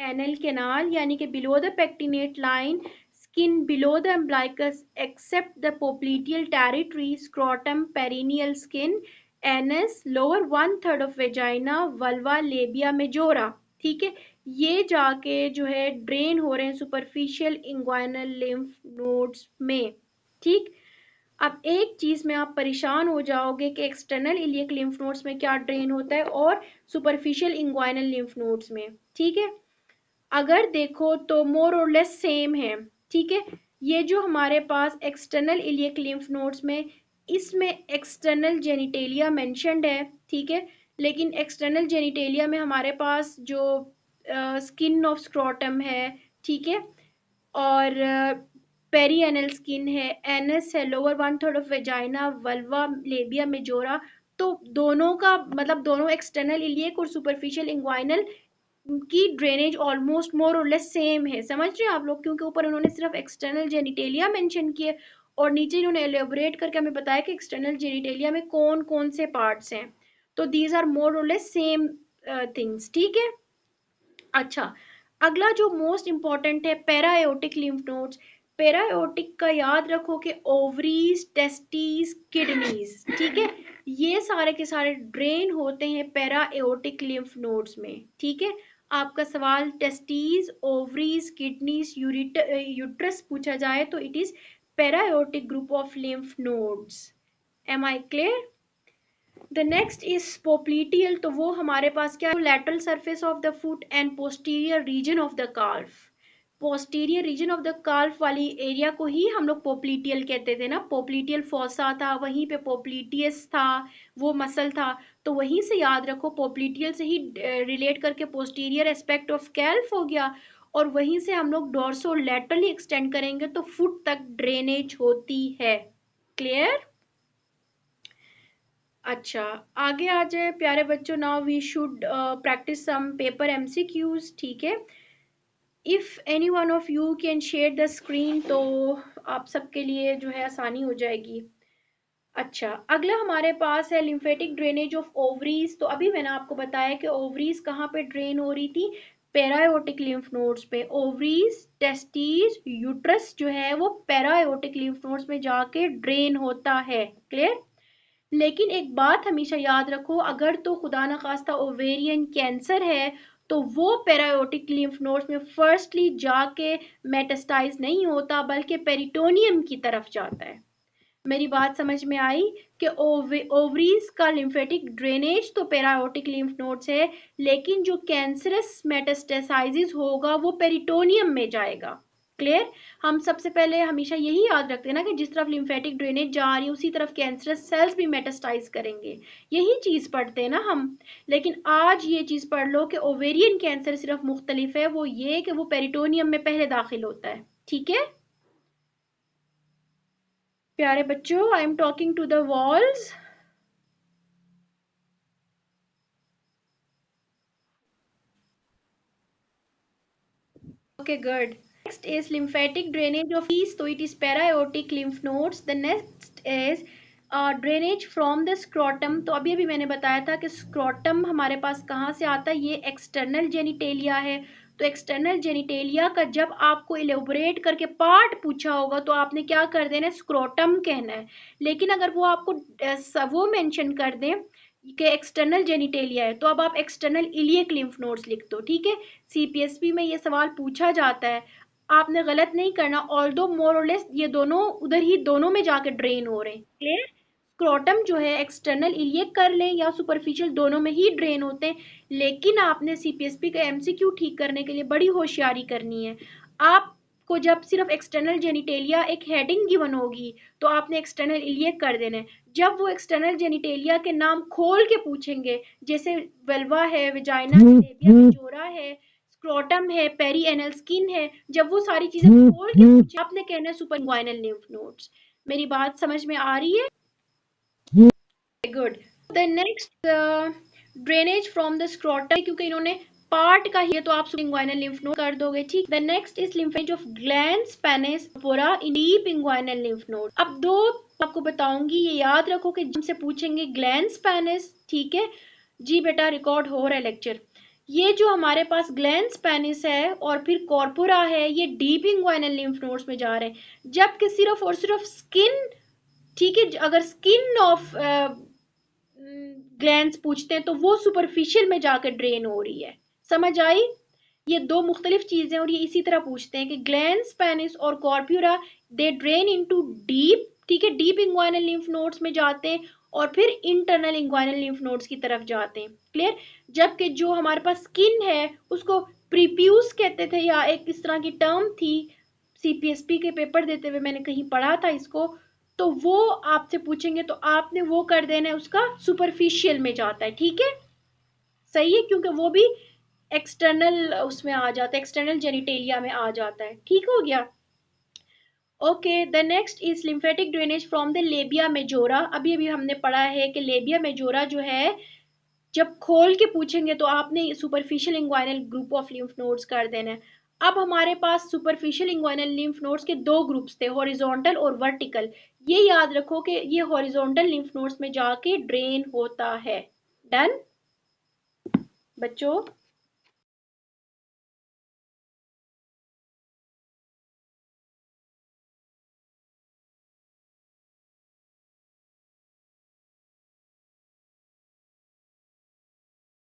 Anal canal यानी कि below the pectinate line, skin below the umbilicus except the popliteal territory, scrotum, perineal skin, anus, lower one third of vagina, vulva, labia majora। ठीक है, ये जाके जो है drain हो रहे हैं सुपरफिशियल इंग्वाइनल लिम्फ नोड्स में। ठीक, अब एक चीज में आप परेशान हो जाओगे कि एक्सटर्नल इलियक लिम्फ नोड्स में क्या ड्रेन होता है और सुपरफिशियल इंग्वाइनल लिम्फ नोड्स में। ठीक है, अगर देखो तो मोर और लेस सेम है। ठीक है, ये जो हमारे पास एक्सटर्नल इलियक लिम्फ नोड्स में, इसमें एक्सटर्नल जेनिटेलिया मेंशन्ड है। ठीक है, लेकिन एक्सटर्नल जेनिटेलिया में हमारे पास जो स्किन ऑफ स्क्रोटम है, ठीक है, और पेरिएनल स्किन है, एनस है, lower one third of vagina, vulva, labia majora. तो दोनों का मतलब दोनों एक्सटर्नल इलियक और सुपरफिशियल इंग्वाइनल की ड्रेनेज ऑलमोस्ट मोर और लेस सेम है। समझ रहे हैं आप लोग, क्योंकि ऊपर उन्होंने सिर्फ एक्सटर्नल जेनिटेलिया मेंशन किए और नीचे इन्होंने एलेबोरेट करके हमें बताया कि एक्सटर्नल जेनिटेलिया में कौन कौन से पार्ट्स हैं। तो दीज आर मोर और लेस सेम थिंग्स। ठीक है, अच्छा, अगला जो मोस्ट इंपॉर्टेंट है पैराएओटिक लिम्फ नोड्स। पैराएओटिक का याद रखो कि ओवरीज, टेस्टिस, किडनीज। ठीक है, ये सारे के सारे ड्रेन होते हैं पैराएओटिक लिम्फ नोड्स में। ठीक है, आपका सवाल टेस्टिस, ओवरीज, किडनीज, यूट्रस पूछा जाए तो it is paraaortic group of lymph nodes. Am I clear? The next is popliteal, तो वो हमारे पास क्या है, lateral surface of the foot and posterior region of the calf. Posterior region of the calf वाली एरिया को ही हम लोग पोप्लीटियल कहते थे ना। पोप्लीटियल फोसा था, वहीं पे पोप्लीटियस था, वो मसल था। तो वहीं से याद रखो, पोप्लीटियल से ही रिलेट करके पोस्टीरियर एस्पेक्ट ऑफ कैल्फ हो गया, और वहीं से हम लोग डोर्सो लैटरली एक्सटेंड करेंगे तो फुट तक ड्रेनेज होती है। क्लियर? अच्छा, आगे आ जाए प्यारे बच्चों। Now we should practise some paper MCQs. ठीक है, if any one of you can share the screen तो आप सबके लिए जो है आसानी हो जाएगी। अच्छा, अगला हमारे पास है लिम्फेटिक ड्रेनेज ऑफ ओवरीज। तो अभी मैंने आपको बताया कि ओवरीज कहाँ पे ड्रेन हो रही थी, पैरायोटिक लिम्फ नोड्स पे। ओवरीज, टेस्टिस, यूट्रस जो है वो पैरायोटिक लिम्फ नोड्स में जाके ड्रेन होता है। क्लियर? लेकिन एक बात हमेशा याद रखो, अगर तो खुदा न खास्ता ओवेरियन कैंसर है तो वो पैरायोटिक लिम्फ नोड्स में फर्स्टली जाके मेटास्टाइज नहीं होता, बल्कि पेरिटोनियम की तरफ जाता है। मेरी बात समझ में आई कि ओवरीज का लिम्फेटिक ड्रेनेज तो पैरायोटिक लिम्फ नोड्स है, लेकिन जो कैंसरस मेटास्टेसाइजिस होगा वो पेरिटोनियम में जाएगा। क्लियर? हम सबसे पहले हमेशा यही याद रखते हैं ना कि जिस तरफ लिम्फेटिक ड्रेनेज जा रही है उसी तरफ कैंसरस सेल्स भी मेटास्टाइज करेंगे। यही चीज पढ़ते हैं ना हम। लेकिन आज ये चीज पढ़ लो कि ओवेरियन कैंसर सिर्फ मुख्तलिफ है, वो ये कि वो पेरिटोनियम में पहले दाखिल होता है। ठीक है प्यारे बच्चों, I am talking to the walls. Okay, good. Next is lymphatic drainage of these. So it is paraaortic lymph nodes. The next is drainage from the scrotum. तो अभी अभी मैंने बताया था कि स्क्रोटम हमारे पास कहाँ से आता है, ये एक्सटर्नल जेनिटेलिया है। तो एक्सटर्नल जेनिटेलिया का जब आपको इलेबोरेट करके पार्ट पूछा होगा तो आपने क्या कर देना है, स्क्रोटम कहना है। लेकिन अगर वो आपको वो मेंशन कर दें कि एक्सटर्नल जेनिटेलिया है तो अब आप एक्सटर्नल इलियक लिम्फ नोड्स लिख दो। ठीक है, सीपीएसपी में ये सवाल पूछा जाता है, आपने गलत नहीं करना। ऑल्दो मोर और लेस ये दोनों उधर ही दोनों में जाके ड्रेन हो रहे हैं। क्लियर? स्क्रोटम जो है एक्सटर्नल इलियक कर लें या सुपरफिशियल, दोनों में ही ड्रेन होते हैं। लेकिन आपने सीपीएसपी का एमसीक्यू ठीक करने के लिए बड़ी होशियारी करनी है। आपको जब सिर्फ एक्सटर्नल जेनिटेलिया एक हेडिंग गिवन होगी तो आपने एक्सटर्नल इलियक कर देना है। जब वो एक्सटर्नल जेनिटेलिया के नाम खोल के पूछेंगे, जैसे वेल्वा है, विजाइना है, लेबिया मेजोरा है, स्क्रोटम है, पेरीएनल स्किन है, जब वो सारी चीजें खोल के पूछे आपने कहना है सुपरइंग्वाइनल लिम्फ नोड्स। मेरी बात समझ में आ रही है? Good. The next drainage from the scrotum, क्योंकि इन्होंने पार्ट का ही है तो आप सुपरइंग्वाइनल लिम्फ नोड कर दोगे। ठीक। The next is lymphatics of glands penis pour in deep inguinal lymph node. अब दो आपको बताऊंगी, ये याद रखो कि जिनसे पूछेंगे ग्लैंड्स पेनिस। ठीक है जी बेटा, रिकॉर्ड हो रहा है लेक्चर। ये जो हमारे पास ग्लैंस पेनिस है और फिर कॉर्पोरा है, ये डीप इंग्वाइनल लिम्फ नोड्स में जा रहे हैं, जबकि सिर्फ और सिर्फ स्किन, ठीक है, अगर स्किन ऑफ ग्लैंड्स पूछते हैं तो वो सुपरफिशियल में जाकर ड्रेन हो रही है। समझ आई? ये दो मुख्तलिफ चीजें, और ये इसी तरह पूछते हैं कि ग्लैंस पेनिस और कॉर्प्यूरा दे ड्रेन इनटू डीप, ठीक है, डीप इंग्वाइनल लिम्फ नोड्स में जाते हैं और फिर इंटरनल इंग्वाइनल लिम्फ नोड्स की तरफ जाते हैं। क्लियर? जबकि जो हमारे पास स्किन है उसको प्रीप्यूस कहते थे, या एक इस तरह की टर्म थी, सीपीएसपी के पेपर देते हुए मैंने कहीं पढ़ा था इसको, तो वो आपसे पूछेंगे तो आपने वो कर देना है, उसका सुपरफिशियल में जाता है। ठीक है, सही है, क्योंकि वो भी एक्सटर्नल उसमें आ जाता है, एक्सटर्नल जेनिटेलिया में आ जाता है। ठीक हो गया? Okay, the next is lymphatic drainage from the labia majora. अभी अभी हमने पढ़ा है कि लेबिया मेजोरा जो है, जब खोल के पूछेंगे तो आपने superficial inguinal group of lymph nodes कर देना है। अब हमारे पास सुपरफिशियल इंग्वाइनल लिम्फ नोड्स के दो ग्रुप्स थे, हॉरिजॉन्टल और वर्टिकल। ये याद रखो कि ये हॉरिजॉन्टल लिम्फ नोड्स में जाके ड्रेन होता है। डन बच्चों?